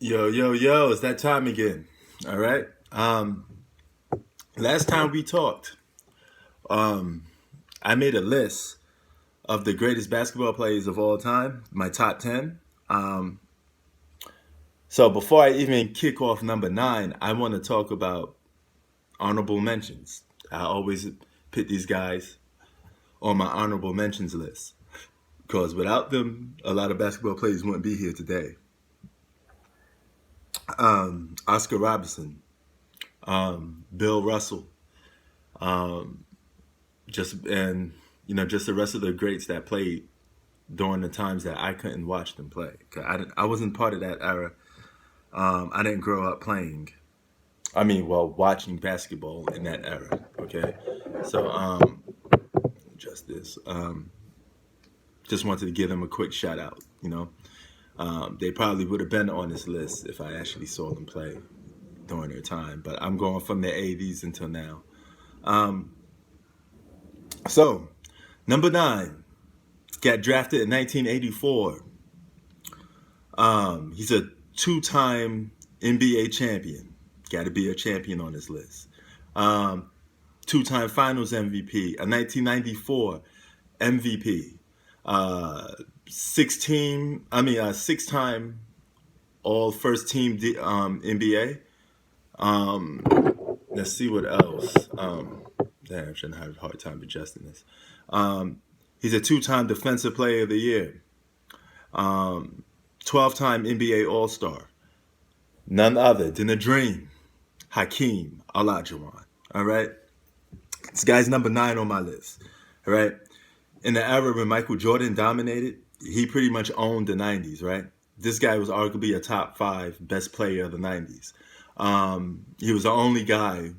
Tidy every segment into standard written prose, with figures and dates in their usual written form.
Yo, yo, yo, it's that time again. All right. Last time we talked, um, I made a list of the greatest basketball players of all time, my top 10. Um, so before I even kick off number nine, I want to talk about honorable mentions. I always put these guys on my honorable mentions list because without them, a lot of basketball players wouldn't be here today. Oscar Robertson, Bill Russell, um, just the rest of the greats that played during the times that I couldn't watch them play. 'Cause I wasn't part of that era. I didn't grow up playing. Watching basketball in that era. Okay, so just this. Just wanted to give them a quick shout out. They probably would have been on this list if I actually saw them play during their time. But I'm going from the '80s until now. Um, so number nine got drafted in 1984. He's a two-time NBA champion. Got to be a champion on this list. Um, Two-time Finals MVP, a 1994 MVP, six-time All First Team NBA. Um, let's see what else. Damn, I'm gonna have a hard time adjusting this. Um, he's a two-time Defensive Player of the Year. Um, 12-time NBA All Star. None other than the Dream, Hakeem Olajuwon. All right, this guy's number nine on my list. All right, in the era when Michael Jordan dominated, he pretty much owned the '90s. Right, this guy was arguably a top five best player of the '90s. He was the only guy.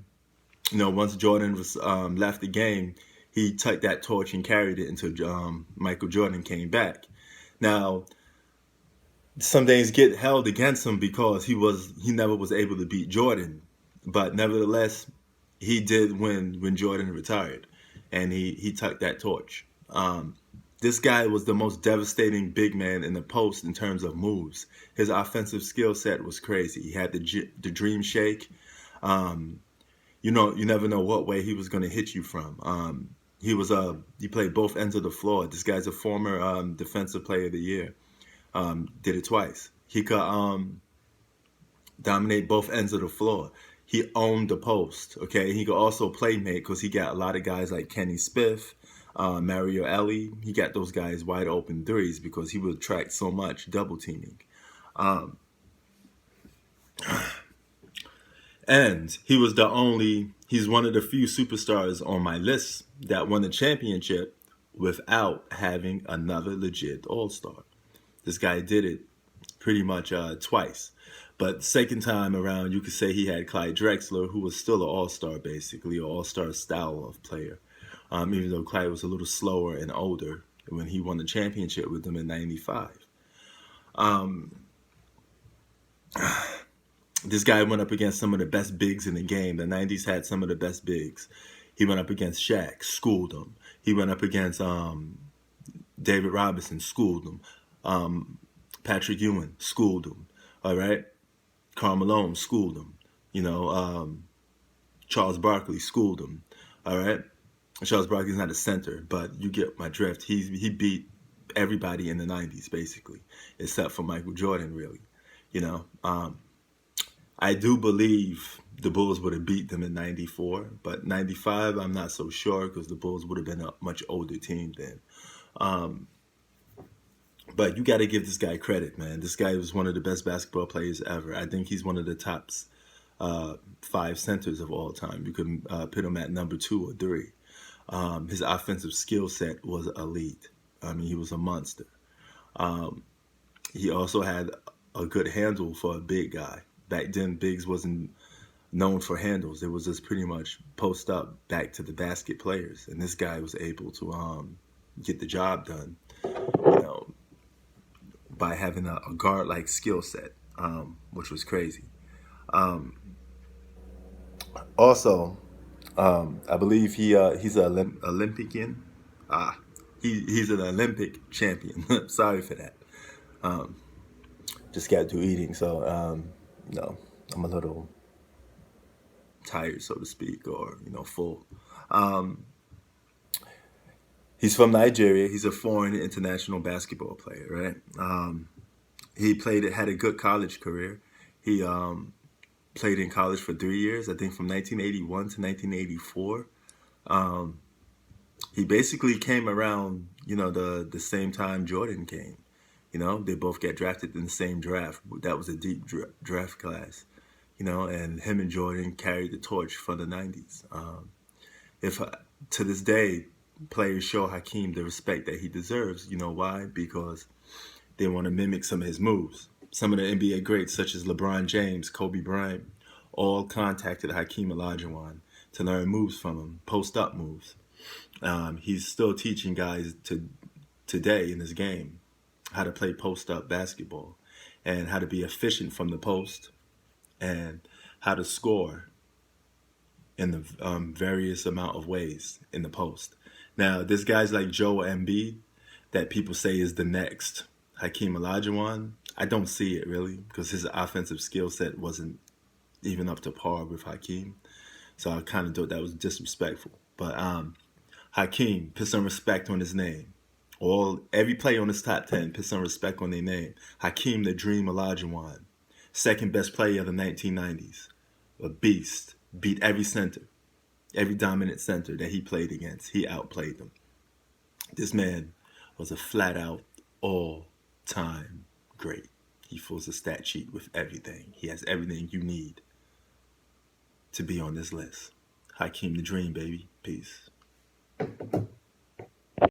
Once Jordan was left the game, he took that torch and carried it until Michael Jordan came back. Now, some things get held against him because he never was able to beat Jordan, but nevertheless he did when Jordan retired, and he took that torch. This guy was the most devastating big man in the post in terms of moves. His offensive skill set was crazy. He had the dream shake. Um, you never know what way he was going to hit you from. He played both ends of the floor. This guy's a former defensive player of the year. Did it twice. He could dominate both ends of the floor. He owned the post. Okay, he could also play make because he got a lot of guys like Kenny Spiff, Mario Ellie. He got those guys wide open threes because he would attract so much double teaming. Um, and he's one of the few superstars on my list that won the championship without having another legit All Star. This guy did it pretty much twice. But second time around, you could say he had Clyde Drexler, who was still an all-star, basically, an all-star style of player. Even though Clyde was a little slower and older when he won the championship with them in '95. Um, this guy went up against some of the best bigs in the game. The '90s had some of the best bigs. He went up against Shaq, schooled him. He went up against David Robinson, schooled him. Um, Patrick Ewing, schooled him. All right. Karl Malone, schooled him. Charles Barkley, schooled him. All right. Charles Barkley's not a center, but you get my drift. He beat everybody in the '90s basically, except for Michael Jordan, really. You know, um, I do believe the Bulls would have beat them in '94, but '95 I'm not so sure because the Bulls would have been a much older team then. Um, But you got to give this guy credit, man. This guy was one of the best basketball players ever. I think he's one of the top five centers of all time. You could put him at number two or three. His offensive skill set was elite. I mean, he was a monster. Um, he also had a good handle for a big guy. Back then, bigs wasn't known for handles. It was just pretty much post up back to the basket players. And this guy was able to get the job done. You know, by having a guard like skill set, which was crazy. Um, Also, I believe he's an Olympian. He's an Olympic champion. Sorry for that. Um, Just got through eating, so no, I'm a little tired, so to speak, or full. Um, he's from Nigeria. He's a foreign international basketball player, right? He had a good college career. He played in college for 3 years, I think, from 1981 to 1984. Um, he basically came around, the same time Jordan came. They both get drafted in the same draft. That was a deep draft class. And him and Jordan carried the torch for the '90s. If To this day, players show Hakeem the respect that he deserves. You know why? Because they want to mimic some of his moves. Some of the NBA greats, such as LeBron James, Kobe Bryant, all contacted Hakeem Olajuwon to learn moves from him, post-up moves. He's still teaching guys today in his game how to play post-up basketball and how to be efficient from the post and how to score in the various amount of ways in the post. Now, there's guys like Joel Embiid that people say is the next Hakeem Olajuwon. I don't see it really because his offensive skill set wasn't even up to par with Hakeem. So I kind of thought that was disrespectful. But Hakeem, put some respect on his name. Every player on this top 10, put some respect on their name. Hakeem the Dream Olajuwon, second best player of the 1990s, a beast, beat every center, every dominant center that he played against. He outplayed them. This man was a flat out all-time great. He fills a stat sheet with everything. He has everything you need to be on this list. Hakeem the Dream, baby. Peace.